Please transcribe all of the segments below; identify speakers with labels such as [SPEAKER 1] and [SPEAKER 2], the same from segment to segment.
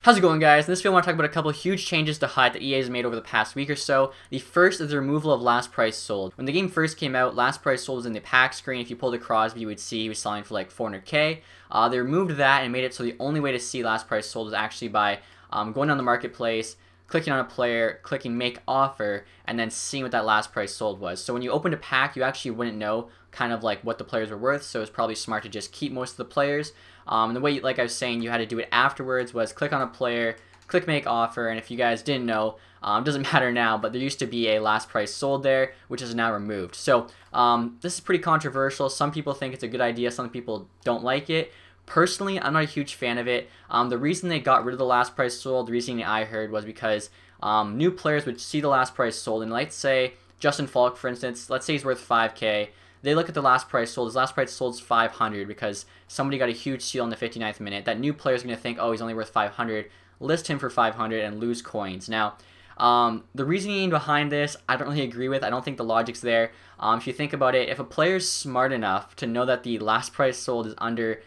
[SPEAKER 1] How's it going, guys? In this video I want to talk about a couple of huge changes to HUD that EA has made over the past week or so. The first is the removal of last price sold. When the game first came out, last price sold was in the pack screen. If you pulled a Crosby, you would see he was selling for like 400k. They removed that and made it so the only way to see last price sold is actually by going on the marketplace, clicking on a player, clicking make offer, and then seeing what that last price sold was. So when you opened a pack, you actually wouldn't know kind of like what the players were worth, so it's probably smart to just keep most of the players. And the way, like I was saying, you had to do it afterwards was click on a player, click make offer, and if you guys didn't know, it doesn't matter now, but there used to be a last price sold there, which is now removed. So this is pretty controversial. Some people think it's a good idea, some people don't like it. Personally, I'm not a huge fan of it. The reason they got rid of the last price sold, the reason I heard, was because new players would see the last price sold, and let's say Justin Falk, for instance, let's say he's worth 5k. They look at the last price sold. His last price sold is 500 because somebody got a huge steal in the 59th minute. That new player is going to think, oh, he's only worth 500, list him for 500 and lose coins. Now, the reasoning behind this, I don't really agree with. I don't think the logic's there. If you think about it, if a player's smart enough to know that the last price sold is under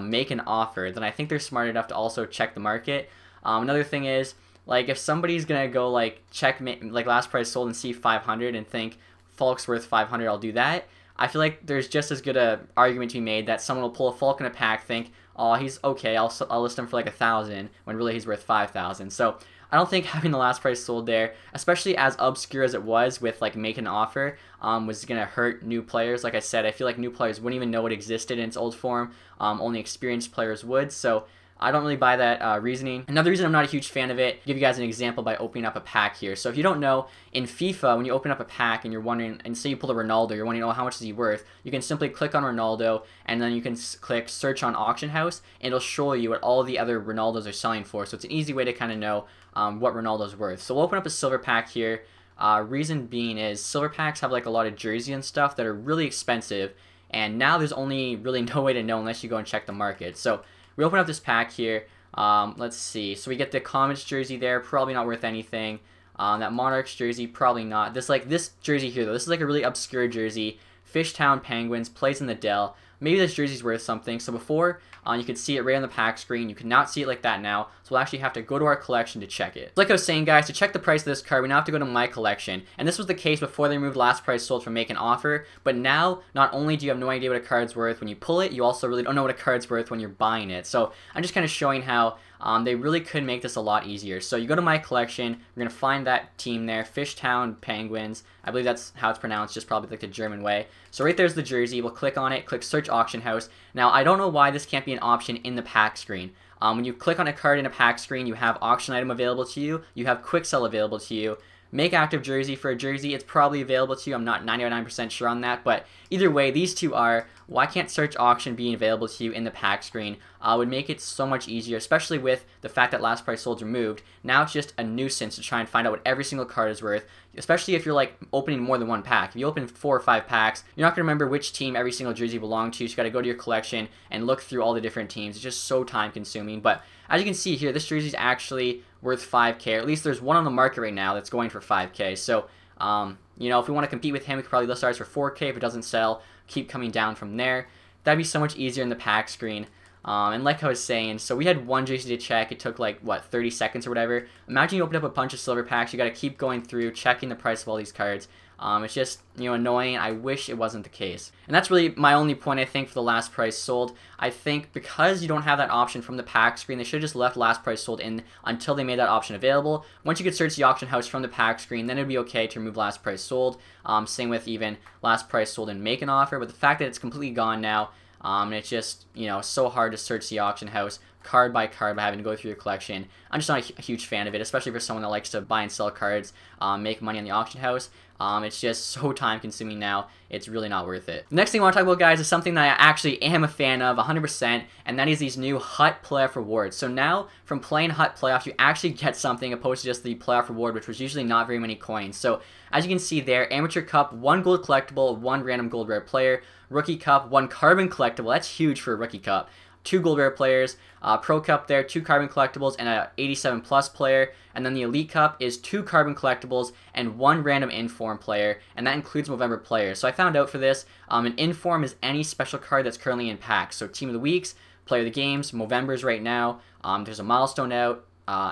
[SPEAKER 1] make an offer, then I think they're smart enough to also check the market. Another thing is, like, if somebody's going to go, like, check like last price sold and see 500 and think Falk's worth 500, I'll do that. I feel like there's just as good a argument to be made that someone will pull a Falk in a pack, think, oh, he's okay, I'll list him for like 1,000, when really he's worth 5,000. So I don't think having the last price sold there, especially as obscure as it was with like make an offer, was going to hurt new players. Like I said, I feel like new players wouldn't even know it existed in its old form. Only experienced players would. So I don't really buy that reasoning. Another reason I'm not a huge fan of it, I'll give you guys an example by opening up a pack here. So if you don't know, in FIFA, when you open up a pack and you're wondering, and say you pull a Ronaldo, you're wondering, oh, how much is he worth? You can simply click on Ronaldo, and then you can click search on auction house, and it'll show you what all the other Ronaldos are selling for. So it's an easy way to kind of know what Ronaldo's worth. So we'll open up a silver pack here. Reason being is silver packs have like a lot of jersey and stuff that are really expensive, and now there's only really no way to know unless you go and check the market. So we open up this pack here. Let's see. So we get the Comets jersey there, probably not worth anything. That Monarchs jersey, probably not. This jersey here though, this is like a really obscure jersey. Fishtown Penguins, plays in the Dell. Maybe this jersey's worth something. So before, you could see it right on the pack screen. You could not see it like that now. So we'll actually have to go to our collection to check it. Like I was saying, guys, to check the price of this card, we now have to go to my collection. And this was the case before they removed last price sold from make an offer. But now, not only do you have no idea what a card's worth when you pull it, you also really don't know what a card's worth when you're buying it. So I'm just kind of showing how they really could make this a lot easier. So you go to my collection, we're going to find that team there, Fishtown Penguins. I believe that's how it's pronounced, just probably like the German way. So right there's the jersey. We'll click on it, click search auction house. Now I don't know why this can't be an option in the pack screen. When you click on a card in a pack screen, you have auction item available to you, you have quick sell available to you. Make active jersey for a jersey, it's probably available to you. I'm not 99% sure on that, but either way, these two are. Why can't search auction be available to you in the pack screen? Would make it so much easier, especially with the fact that last price sold is removed. Now it's just a nuisance to try and find out what every single card is worth, especially if you're like opening more than one pack. If you open 4 or 5 packs, you're not going to remember which team every single jersey belonged to, so you got to go to your collection and look through all the different teams. It's just so time consuming, but as you can see here, this jersey is actually worth 5k, or at least there's one on the market right now that's going for 5k. So you know, if we want to compete with him, we could probably list ours for 4k. If it doesn't sell, keep coming down from there. That'd be so much easier in the pack screen. And like I was saying, so we had one jersey to check. It took like, what, 30 seconds or whatever. Imagine you open up a bunch of silver packs. You got to keep going through, checking the price of all these cards. It's just, you know, annoying. I wish it wasn't the case. And that's really my only point, I think, for the last price sold. I think because you don't have that option from the pack screen, they should have just left last price sold in until they made that option available. Once you could search the auction house from the pack screen, then it would be okay to remove last price sold. Same with even last price sold and make an offer. But the fact that it's completely gone now, and it's just, you know, so hard to search the auction house card by card by having to go through your collection. I'm just not a huge fan of it, especially for someone that likes to buy and sell cards, make money on the auction house. It's just so time consuming now, it's really not worth it. The next thing I want to talk about, guys, is something that I actually am a fan of 100%, and that is these new HUT playoff rewards. So now, from playing HUT playoffs, you actually get something opposed to just the playoff reward, which was usually not very many coins. So as you can see there, Amateur Cup, 1 gold collectible, 1 random gold rare player. Rookie Cup, 1 carbon collectible, that's huge for a Rookie Cup. 2 gold rare players, Pro Cup there, 2 carbon collectibles, and a 87 plus player. And then the Elite Cup is 2 carbon collectibles and 1 random inform player, and that includes Movember players. So I found out for this, an inform is any special card that's currently in packs. So Team of the Weeks, Player of the Games, Movembers right now. There's a milestone out.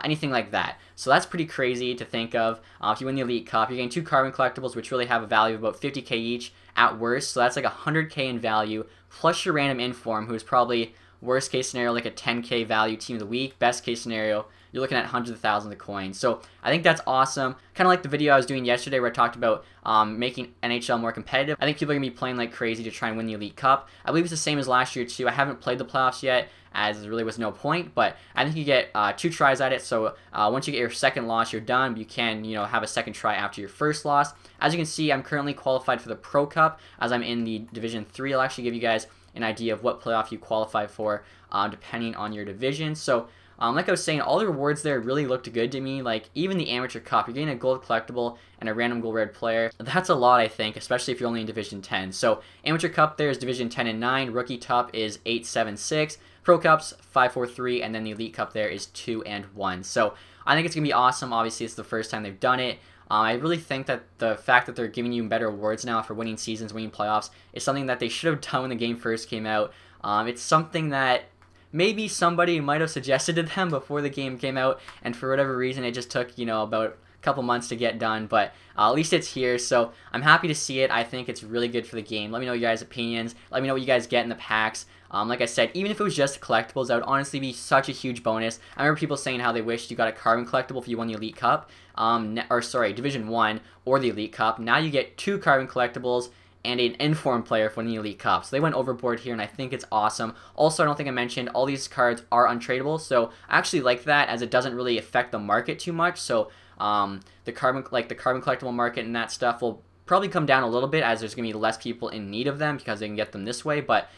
[SPEAKER 1] anything like that. So that's pretty crazy to think of. If you win the Elite Cup, you're getting 2 carbon collectibles, which really have a value of about 50k each at worst. So that's like 100k in value, plus your random inform, who's probably worst case scenario like a 10k value team of the week. Best case scenario, you're looking at hundreds of thousands of coins. So I think that's awesome. Kind of like the video I was doing yesterday where I talked about making NHL more competitive. I think people are going to be playing like crazy to try and win the Elite Cup. I believe it's the same as last year too. I haven't played the playoffs yet, as there really was no point, but I think you get 2 tries at it. So once you get your second loss, you're done. You can, have a second try after your first loss. As you can see, I'm currently qualified for the Pro Cup as I'm in the Division 3. I'll actually give you guys an idea of what playoff you qualify for depending on your division. So like I was saying, all the rewards there really looked good to me. Like even the Amateur Cup, you're getting a gold collectible and a random gold red player. That's a lot, I think, especially if you're only in Division 10. So Amateur Cup there is Division 10 and 9. Rookie Cup is 8, 7, 6. Pro Cups 5, 4, 3, and then the Elite Cup there is 2 and 1. So I think it's gonna be awesome. Obviously, it's the first time they've done it. I really think that the fact that they're giving you better awards now for winning seasons, winning playoffs, is something that they should have done when the game first came out. It's something that maybe somebody might have suggested to them before the game came out, and for whatever reason it just took, about a couple months to get done, but at least it's here, so I'm happy to see it. I think it's really good for the game. Let me know your guys' opinions. Let me know what you guys get in the packs. Like I said, even if it was just collectibles, that would honestly be such a huge bonus. I remember people saying how they wished you got a carbon collectible if you won the Elite Cup, Division 1 or the Elite Cup. Now you get 2 carbon collectibles and an informed player for the Elite Cup. So they went overboard here, and I think it's awesome. Also, I don't think I mentioned, all these cards are untradeable, so I actually like that, as it doesn't really affect the market too much. So the carbon collectible market and that stuff will probably come down a little bit, as there's going to be less people in need of them because they can get them this way. But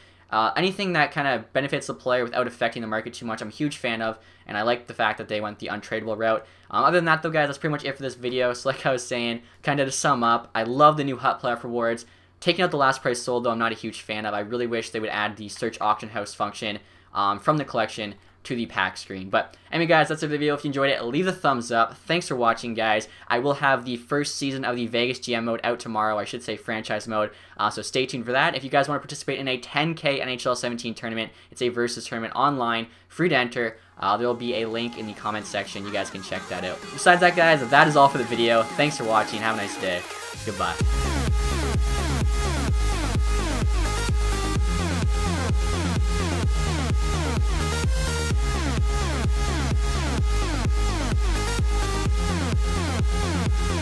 [SPEAKER 1] anything that kind of benefits the player without affecting the market too much, I'm a huge fan of, and I like the fact that they went the untradeable route. Other than that, though, guys, that's pretty much it for this video. So like I was saying, kind of to sum up, I love the new HUT playoff rewards. Taking out the last price sold, though, I'm not a huge fan of. I really wish they would add the search auction house function from the collection to the pack screen. But anyway, guys, that's it for the video. If you enjoyed it, leave a thumbs up. Thanks for watching, guys. I will have the first season of the Vegas GM mode out tomorrow. I should say franchise mode. So stay tuned for that. If you guys want to participate in a 10K NHL 17 tournament, it's a versus tournament online, free to enter. There will be a link in the comments section. You guys can check that out. Besides that, guys, that is all for the video. Thanks for watching. Have a nice day. Goodbye.